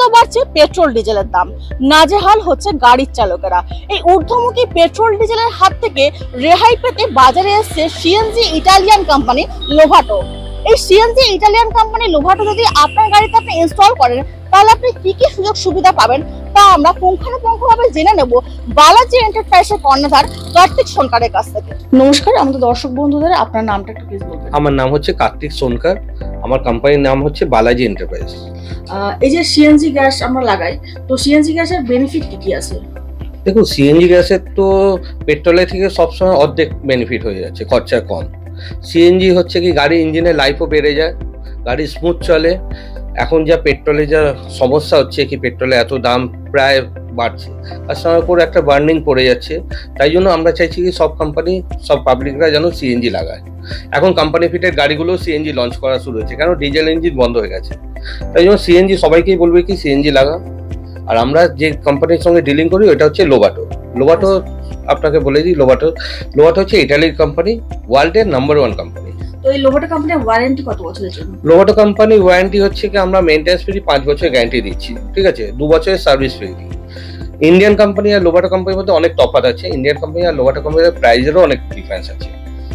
প্রতিনিয়ত বাড়ছে পেট্রোল ডিজেলের দাম, নাজেহাল হচ্ছে গাড়ির চালকেরা। এই ঊর্ধ্বমুখী পেট্রোল ডিজেলের হাত থেকে রেহাই পেতে বাজারে এসেছে সিএনজি ইটালিয়ান কোম্পানি লোভাটো। এই সিএনজি ইটালিয়ান কোম্পানি লোভাটো যদি আপনার গাড়িতে আপনি ইনস্টল করেন তাহলে আপনি কি কি সুযোগ সুবিধা পাবেন তা আমরা পুঙ্খানুপুঙ্খভাবে জেনে নেব বালাজি এন্টারপ্রাইজের কর্ণধার কার্তিক সোনকারের কাছ থেকে। নমস্কার, আমাদের দর্শক বন্ধুদের আপনার নামটা একটু প্লিজ বলবেন। আমার নাম হচ্ছে কার্তিক সোনকার, আমার কোম্পানির নাম হচ্ছে বালাজি এন্টারপ্রাইজ। এই যে সিএনজি গ্যাস আমরা লাগাই, তো সিএনজি গ্যাসের বেনিফিট কি কি আছে? দেখুন, সিএনজি গ্যাসের তো পেট্রোলের থেকে সবসময় অর্ধেক বেনিফিট হয়ে যাচ্ছে, খরচা কম। সিএনজি হচ্ছে কি গাড়ির ইঞ্জিনের লাইফও বেড়ে যায়, গাড়ি স্মুথ চলে। এখন যা পেট্রোলে যা সমস্যা হচ্ছে কি পেট্রোলে এত দাম প্রায় বাড়ছে, কাস্টমারের উপর একটা বার্নিং পড়ে যাচ্ছে। তাই জন্য আমরা চাইছি কি সব কোম্পানি সব পাবলিকরা যেন সিএনজি লাগায়। এখন কোম্পানি ফিটেড গাড়িগুলো সিএনজি লঞ্চ করা শুরু হয়েছে, কারণ ডিজেল ইঞ্জিন বন্ধ হয়ে গেছে। তাই জন্য সিএনজি সবাইকেই বলবে কি সিএনজি লাগা। আর আমরা যে কোম্পানির সঙ্গে ডিলিং করি ওটা হচ্ছে লোভাটো। লোভাটো আপনাকে বলে দিই, লোভাটো হচ্ছে ইটালির কোম্পানি, ওয়ার্ল্ডের নাম্বার 1 কোম্পানি। তো এই লোভাটো কোম্পানির ওয়ারেন্টি কত বছরের জন্য? লোভাটো কোম্পানির ওয়ারেন্টি হচ্ছে কি আমরা মেইনটেন্যান্স ফ্রি 5 বছরের গ্যারান্টি দিচ্ছি, ঠিক আছে, 2 বছরের সার্ভিস ফ্রি। ইন্ডিয়ান কোম্পানি আর লোভাটো কোম্পানির মধ্যে অনেক তফাৎ আছে। ইন্ডিয়ান কোম্পানি আর লোভাটো কোম্পানির প্রাইসেরও অনেক ডিফারেন্স আছে।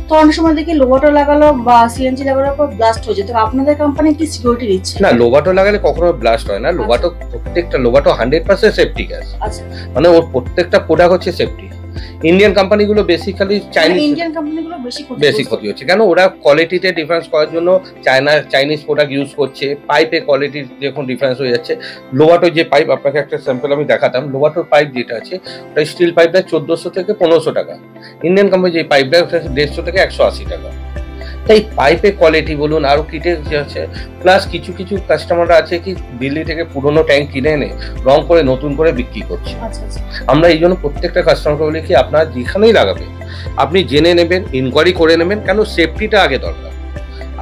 তো অনেক সময় দেখি লোভাটো লাগালো বা সিএনজি লাগানোর পর ব্লাস্ট হয়ে যায়, তো আপনাদের কোম্পানি কি সিকিউরিটি দিচ্ছে? না, লোভাটো লাগালে কখনো ব্লাস্ট হয় না। লোভাটো প্রত্যেকটা লোভাটো 100% সেফটি গ্যাস, আচ্ছা, মানে ওর প্রত্যেকটা প্রোডাক্ট হচ্ছে সেফটি। ইন্ডিয়ান কোম্পানিগুলো বেসিক্যালি ইন্ডিয়ান কোম্পানিগুলো বেশি ক্ষতি হচ্ছে, কেন ওরা কোয়ালিটিতে ডিফারেন্স করার জন্য চাইনিজ প্রোডাক্ট ইউজ করছে। পাইপে কোয়ালিটির যখন ডিফারেন্স হয়ে যাচ্ছে, লোভাটোর যে পাইপ আপনাকে একটা স্যাম্পল আমি দেখাতাম, লোভাটোর পাইপ যেটা আছে ওটা স্টিল পাইপটা 1400 থেকে 1500 টাকা। ইন্ডিয়ান কোম্পানি যে পাইপটা 150 থেকে 180 টাকা। তাই পাইপের কোয়ালিটি বলুন আরো কিটে আছে। প্লাস কিছু কিছু কাস্টমাররা আছে কি দিল্লি থেকে পুরোনো ট্যাঙ্ক কিনে এনে রং করে নতুন করে বিক্রি করছে। আমরা এই জন্য প্রত্যেকটা কাস্টমারকে বলি কি আপনারা যেখানেই লাগাবেন আপনি জেনে নেবেন, ইনকোয়ারি করে নেবেন, কেন সেফটিটা আগে দরকার।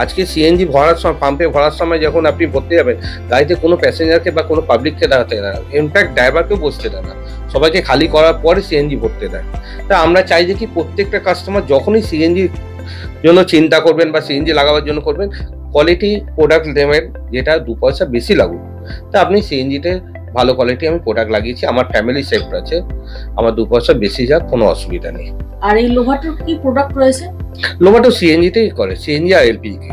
আজকে সিএনজি ভরার সময়, পাম্পে ভরার সময় যখন আপনি ভরতে যাবেন, গাড়িতে কোনো প্যাসেঞ্জারকে বা কোনো পাবলিককে দাঁড়াতে দেয় না, ইনফ্যাক্ট ড্রাইভারকেও বসতে দেয় না, সবাইকে খালি করার পরে সিএনজি ভরতে দেয়। তা আমরা চাই যে কি প্রত্যেকটা কাস্টমার যখনই সিএনজি জন্য চিন্তা করবেন বা সিএনজি লাগাবার জন্য করবেন, কোয়ালিটি প্রোডাক্ট দেবেন, যেটা 2 পয়সা বেশি লাগুক। তা আপনি সিএনজিতে ভালো কোয়ালিটি আমি প্রোডাক্ট লাগিয়েছি, আমার ফ্যামিলি সেফ আছে, আমার 2 পয়সা বেশি যাক কোনো অসুবিধা নেই। আর এই লোভাটোর কি প্রোডাক্ট রয়েছে? লোভাটো সিএনজিতেই করে, সিএনজি আর এলপিজি।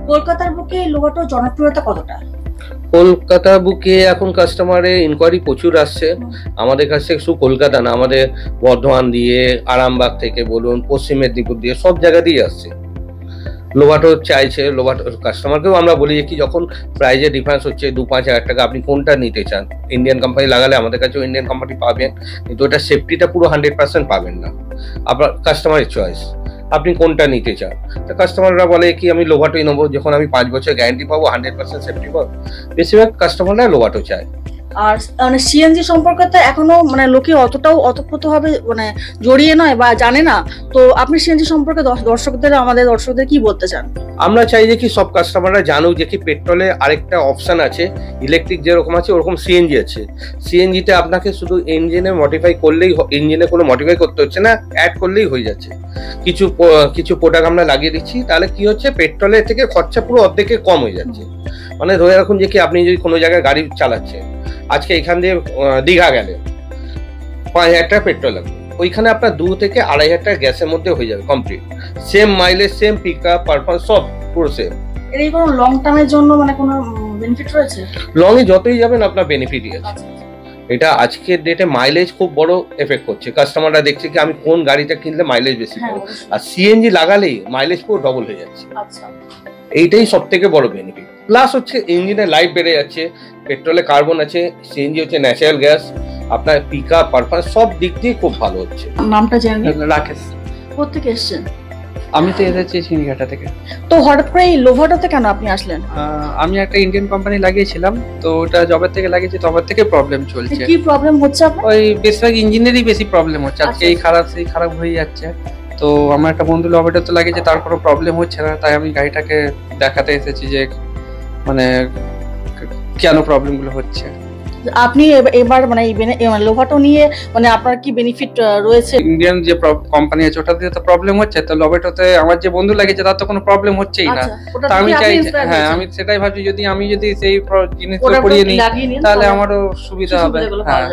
কলকাতার বুকে লোভাটোর জনপ্রিয়তা কতটা? কলকাতা বুকে এখন কাস্টমারের ইনকোয়ারি প্রচুর আসছে আমাদের কাছে। শুধু কলকাতা না, আমাদের বর্ধমান দিয়ে, আরামবাগ থেকে বলুন, পশ্চিম মেদিনীপুর দিয়ে, সব জায়গা দিয়ে আসছে। লোভাটো চাইছে, লোভাটো কাস্টমারকেও আমরা বলি যে কি যখন প্রাইজের ডিফারেন্স হচ্ছে 2-5 হাজার টাকা, আপনি কোনটা নিতে চান? ইন্ডিয়ান কোম্পানি লাগালে আমাদের কাছেও ইন্ডিয়ান কোম্পানি পাবেন, কিন্তু ওটা সেফটিটা পুরো 100% পাবেন না। আপনার কাস্টমারের চয়েস, আপনি কোনটা নিতে চান। তো কাস্টমাররা বলে কি আমি লোভাটোই নেবো, যখন আমি 5 বছর গ্যারান্টি পাবো, 100% সেফটি পাবো। বেশিরভাগ কাস্টমাররা লোভাটো চায়। আর মানে সিএনজি সম্পর্কে তো এখনো মানে লোকে অতটাও অতপ্রতভাবে মানে জড়িয়ে নয় বা জানে না। তো আপনি সিএনজি সম্পর্কে আমাদের দর্শকদের কি বলতে চান? আমরা চাই যে কি সব কাস্টমাররা জানুক যে কি পেট্রোলে আরেকটা অপশন আছে, ইলেকট্রিক যেরকম আছে ওরকম সিএনজি আছে। সিএনজিতে আপনাকে শুধু ইঞ্জিনে মডিফাই করলেই, ইঞ্জিনে কোনো মডিফাই করতে হচ্ছে না, অ্যাড করলেই হয়ে যাচ্ছে। কিছু প্রোডাক্ট আমরা লাগিয়ে দিচ্ছি, তাহলে কি হচ্ছে পেট্রোলের থেকে খরচা পুরো অর্ধেকে কম হয়ে যাচ্ছে। মানে ধরে রাখুন যে কি আপনি যদি কোনো জায়গায় গাড়ি চালাচ্ছেন, আজকে এখান দিয়ে দীঘা গেলে 5000 টাকা পেট্রোল লাগবে, ওইখানে আপনার 2 থেকে 2500 টাকা গ্যাসের মধ্যে হয়ে যাবে complete. Same mileage, same pick up, performance সব পুরো সেম। এর কোনো লং টার্মের জন্য মানে কোনো বেনিফিট রয়েছে? লং এ যতই যাবেন আপনার বেনিফিটই আছে। এটা আজকের ডেটে মাইলেজ খুব বড় এফেক্ট করছে। কাস্টমাররা দেখছে কি আমি কোন গাড়িটা কিনলে মাইলেজ বেশি পাবো, আর সিএনজি লাগালেই মাইলেজ পুরো ডবল হয়ে যাচ্ছে। এইটাই সব থেকে বড় বেনিফিট। প্লাস হচ্ছে ইঞ্জিনের লাইফ বেড়ে যাচ্ছে, পেট্রোলে কার্বন আছে, সিএনজি হচ্ছে ন্যাচারাল গ্যাস, আপনার পিক আপ, পারফরমেন্স সব দিক দিয়ে খুব ভালো হচ্ছে। নামটা জানেন? রাকেশ। কোথা থেকে এসেছেন? আমি তো এসেছি চিনিঘাটা থেকে। তো হঠাৎ করে এই লোভাটোতে কেন আপনি আসলেন? আমি একটা ইন্ডিয়ান কোম্পানি লাগিয়েছিলাম, তো ওটা যবের থেকে লাগিয়েছি তবে থেকে প্রবলেম চলছে। কি প্রবলেম হচ্ছে আপনার? ওই বেশিরভাগ ইঞ্জিনেরই বেশি প্রবলেম হচ্ছে, আজকে এই খারাপ সেই খারাপ হয়ে যাচ্ছে। তো আমার একটা বন্ধু লোভাটোতে লাগিয়েছে, তার কোনো প্রবলেম হচ্ছে না, তাই আমি গাড়িটাকে দেখাতে এসেছি যে মানে কেন প্রবলেমগুলো হচ্ছে। আপনি এবার মানে লোভাটো নিয়ে মানে আপনার কি বেনিফিট রয়েছে? ইন্ডিয়ান যে কোম্পানি আছে ওটা দিয়ে তো প্রবলেম হচ্ছে, তো লোভাটোতে আমার যে বন্ধু লাগিয়েছে তার তো কোনো প্রবলেম হচ্ছেই না। তা আমি চাই, হ্যাঁ আমি সেটাই ভাবছি, যদি আমি সেই জিনিসগুলো করিয়ে নিই তাহলে আমারও সুবিধা হবে। হ্যাঁ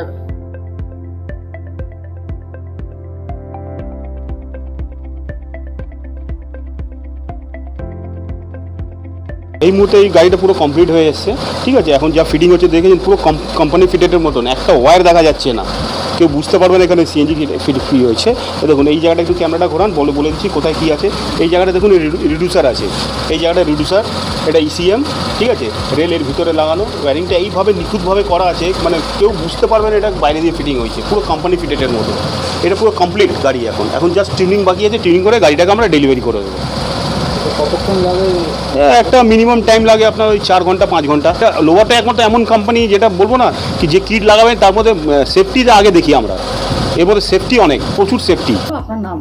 এই মুহূর্তে এই গাড়িটা পুরো কমপ্লিট হয়ে এসছে, ঠিক আছে। এখন যা ফিটিং হচ্ছে দেখেছেন, পুরো কোম্পানি ফিটেডের মতন, একটা ওয়্যার দেখা যাচ্ছে না, কেউ বুঝতে পারবে না এখানে সিএনজি ফিট ফ্রি হয়েছে। দেখুন এই জায়গাটা একটু ক্যামেরাটা ঘোরান, বলে দিচ্ছি কোথায় কী আছে। এই জায়গাটা দেখুন রিডিউসার আছে, এই জায়গাটা রিডিউসার, এটা ইসিএম, ঠিক আছে। রেলের ভিতরে লাগানো, ওয়্যারিংটা এইভাবে নিখুঁতভাবে করা আছে, মানে কেউ বুঝতে পারবে না এটা বাইরে দিয়ে ফিটিং হয়েছে, পুরো কোম্পানি ফিটেডের মতো। এটা পুরো কমপ্লিট গাড়ি, এখন জাস্ট টিউনিং বাকি আছে, টিউনিং করে গাড়িটাকে আমরা ডেলিভারি করে দেবো। কতক্ষণ লাগে? একটা মিনিমাম টাইম লাগে আপনার ওই 4 ঘন্টা 5 ঘন্টা। লোভাটো একমাত্র এমন কোম্পানি যেটা বলবো না কি, যে কিট লাগাবেন তার মধ্যে সেফটিটা আগে দেখি আমরা, এর মধ্যে সেফটি অনেক, প্রচুর সেফটি। আপনার নাম?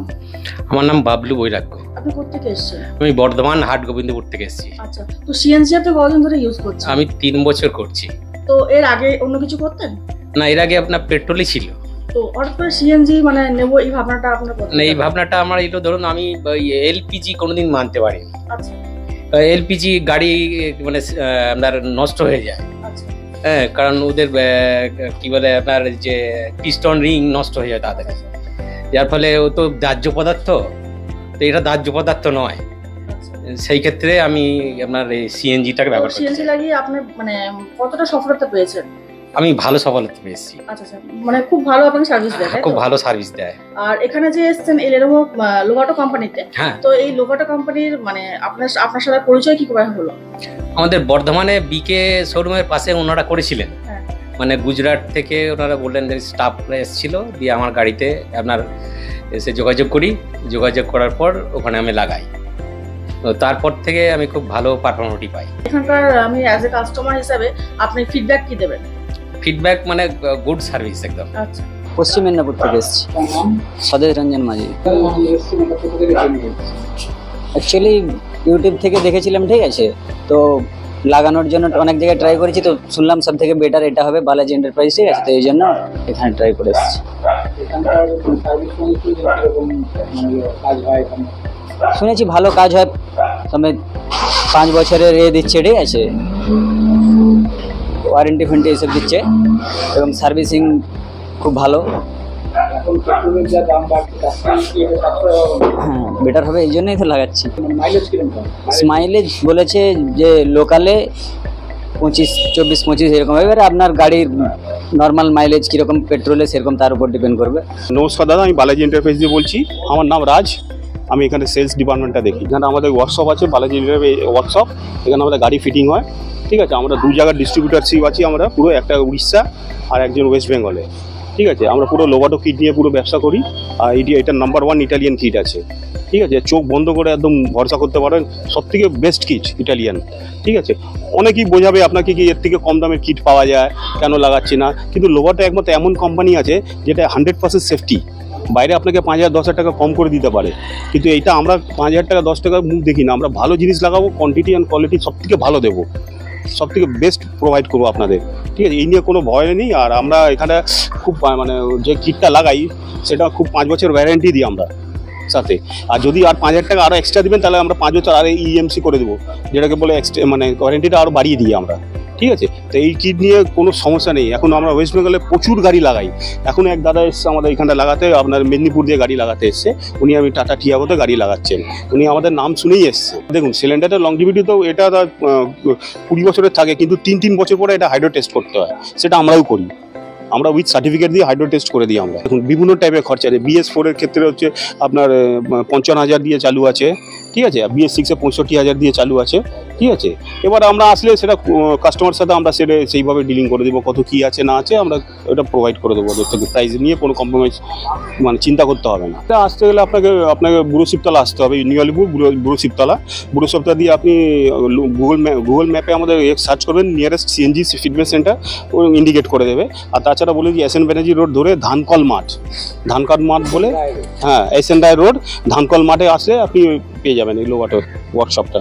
আমার নাম বাবলু বৈরাগ্য। আপনি কোথা থেকে এসেছেন? আমি বর্ধমান হাট গোবিন্দপুর থেকে এসেছি। আচ্ছা, তো সিএনজি আপনি কতদিন ধরে ইউজ করছেন? আমি 3 বছর করছি। তো এর আগে অন্য কিছু করতেন? না, এর আগে আপনার পেট্রোলই ছিল। তো হঠাৎ করে সিএনজি মানে নেব এই ভাবনাটা আপনার কোথা থেকে? না, এই ভাবনাটা আমার এটা ধরুন আমি এলপিজি কোনোদিন মানতে পারিনি। আচ্ছা, এলপিজি গাড়ি মানে আপনার নষ্ট হয়ে যায়। আচ্ছা, হ্যাঁ, কারণ ওদের কি বলে আপনার যে পিস্টন রিং নষ্ট হয়ে যায় তাদের, যার ফলে ও তো দাহ্য পদার্থ, তো এটা দাহ্য পদার্থ নয়। সেই ক্ষেত্রে আমি আপনার এই সিএনজিটাকে ব্যবহার করি। সিএনজি লাগিয়ে আপনি মানে কতটা সফলতা পেয়েছেন? আমি ভালো সফলতা পেয়েছি। আচ্ছা আচ্ছা, মানে খুব ভালো আপনাকে সার্ভিস দেয়, তাই তো? খুব ভালো সার্ভিস দেয়। আর এখানে যে এসেছেন এই লোভাটো কোম্পানিতে, হ্যাঁ, তো এই লোভাটো কোম্পানির মানে আপনার সাথে পরিচয় কি করে হলো? আমাদের বর্ধমানে বিকে শোরুমের পাশে ওনারা করেছিলেন। হ্যাঁ। মানে গুজরাট থেকে ওনারা বললেন যে স্টাফরা এসেছিল, দিয়ে আমার গাড়িতে আপনার এসে যোগাযোগ করার পর ওখানে আমি লাগাই। তো তারপর থেকে আমি খুব ভালো পারফরমেন্সই পাই। এখানকার আমি অ্যাজ এ কাস্টমার হিসাবে আপনি ফিডব্যাক কি দেবেন? ফিডব্যাক মানে গুড সার্ভিস একদম। আচ্ছা, পশ্চিম মেদিনীপুর থেকে এসেছি, স্বদেশ রঞ্জন মাঝি। অ্যাকচুয়ালি ইউটিউব থেকে দেখেছিলাম, ঠিক আছে, তো লাগানোর জন্য অনেক জায়গায় ট্রাই করেছি, তো শুনলাম সব থেকে বেটার এটা হবে বালাজি এন্টারপ্রাইজ, ঠিক আছে, তো এই জন্য এখানে ট্রাই করে এসেছি। শুনেছি ভালো কাজ হয়, তবে 5 বছরের দিচ্ছে, ঠিক আছে, ওয়ারেন্টি ফ্যারেন্টি এসব দিচ্ছে, এবং সার্ভিসিং খুব ভালো। হ্যাঁ, বেটার হবে, এই জন্যই তো লাগাচ্ছি। মাইলেজ বলেছে যে লোকালে 25-24-25 এরকম হবে, এবারে আপনার গাড়ির নর্মাল মাইলেজ কীরকম পেট্রোলে সেরকম তার উপর ডিপেন্ড করবে। নমস্কার দাদা, আমি বালাজি এন্টারপ্রাইজ দিয়ে বলছি। আমার নাম রাজ, আমি এখানে সেলস ডিপার্টমেন্টটা দেখি। এখানে আমাদের ওয়ার্কশপ আছে, বালাজি এন্টারপ্রাইজ ওয়ার্কশপ। এখানে আমাদের গাড়ি ফিটিং হয়, ঠিক আছে। আমরা 2 জায়গার ডিস্ট্রিবিউটারশিপ আছি, আমরা পুরো, একটা উড়িষ্যা আর একজন ওয়েস্ট বেঙ্গলে, ঠিক আছে। আমরা পুরো লোভাটো কিট নিয়ে পুরো ব্যবসা করি, আর এটা নাম্বার 1 ইটালিয়ান কিট আছে, ঠিক আছে। চোখ বন্ধ করে একদম ভরসা করতে পারেন, সবথেকে বেস্ট কিট ইটালিয়ান, ঠিক আছে। অনেকেই বোঝাবে আপনাকে কি এর থেকে কম দামের কিট পাওয়া যায়, কেন লাগাচ্ছি না, কিন্তু লোভাটো একমাত্র এমন কোম্পানি আছে যেটা 100% সেফটি। বাইরে আপনাকে 5,000-10,000 টাকা কম করে দিতে পারে, কিন্তু এইটা আমরা 5,000 টাকা 10 টাকা মুখ দেখি না, আমরা ভালো জিনিস লাগাবো, কোয়ান্টিটি অ্যান্ড কোয়ালিটি সব থেকে ভালো দেবো, সব থেকে বেস্ট প্রোভাইড করবো আপনাদের, ঠিক আছে। এই নিয়ে কোনো ভয় নেই। আর আমরা এখানে খুব মানে যে কিটটা লাগাই সেটা খুব 5 বছর ওয়ারেন্টি দিই আমরা সাথে। আর যদি আর 5,000 টাকা আরও এক্সট্রা দেবেন তাহলে আমরা 5 বছর আর ইএমসি করে দেবো, যেটাকে বলে মানে ওয়ারেন্টিটা আরও বাড়িয়ে দিই আমরা, ঠিক আছে। তো এই কিট নিয়ে কোনো সমস্যা নেই। এখন আমরা ওয়েস্ট বেঙ্গলে প্রচুর গাড়ি লাগাই। এখন এক দাদা এসছে আমাদের এখানটা লাগাতে, আপনার মেদিনীপুর দিয়ে গাড়ি লাগাতে এসছে। উনি আমি টাটা টিয়াগোতে গাড়ি লাগাচ্ছেন, উনি আমাদের নাম শুনেই এসছে। দেখুন সিলিন্ডারের লংজিভিটি তো এটা 20 বছরের থাকে, কিন্তু 3 বছর পরে এটা হাইড্রো টেস্ট করতে হয়, সেটা আমরাও করি। আমরা উইথ সার্টিফিকেট দিয়ে হাইড্রো টেস্ট করে দিই আমরা। দেখুন বিভিন্ন টাইপের খরচা আছে। BS4 এর ক্ষেত্রে হচ্ছে আপনার 55,000 দিয়ে চালু আছে, ঠিক আছে। BS6 এ 65,000 দিয়ে চালু আছে, ঠিক আছে। এবার আমরা আসলে সেটা কাস্টমার সাথে আমরা সেটা সেইভাবে ডিলিং করে দেবো, কত কী আছে না আছে আমরা ওটা প্রোভাইড করে দেবো। ওদের থেকে প্রাইস নিয়ে কোনো কম্প্রোমাইজ মানে চিন্তা করতে হবে না। এটা আসতে গেলে আপনাকে বুড়ো শিবতলা আসতে হবে, নিউ আলিপুর বুড়ো শিবতলা দিয়ে আপনি গুগল ম্যাপে আমাদের সার্চ করবেন, নিয়ারেস্ট সিএনজি ফিটনেস সেন্টার ও ইন্ডিকেট করে দেবে। আর তাছাড়া বলে যে SN ব্যানার্জি রোড ধরে ধানকল মাঠ বলে, হ্যাঁ SN রায় রোড ধানকল মাঠে আসলে আপনি পেয়ে যাবেন এই লোভাটো ওয়ার্কশপটা।